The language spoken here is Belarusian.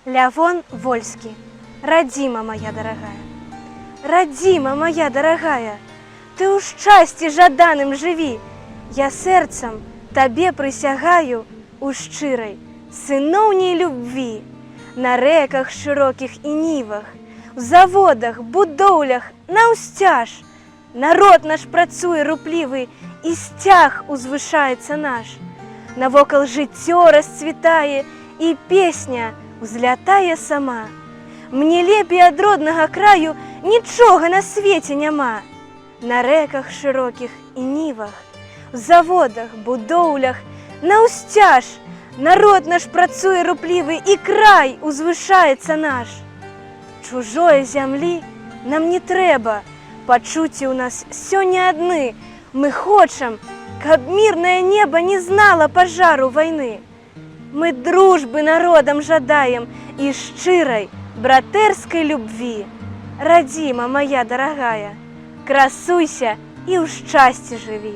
Лявон Вольский. Родима моя дорогая, родима моя дорогая, ты у счастье жаданым живи. Я сердцем тебе присягаю у щирой, сыновней любви. На реках широких и нивах, в заводах, будоўлях, наўсцяж. Народ наш працуе руплівы, і сцяг узвышаецца наш. Навокал жыццё расцвітае, і песня узлятае сама. Мне лепей ад роднага краю нічога на свеце няма. На рэках шырокіх і нівах, в заводах, будоўлях, наўсцяж. Народ наш працуе руплівы, і край узвышаецца наш. Чужое зямлі нам не трэба, пачуцці ў нас сёння адны. Мы хочам, каб мірнае неба не знала пажару вайны. Мы дружбы народам жадаем і шчырай, братэрскай любві. Радзіма моя дарагая, красуйся і ў шчасці жыві.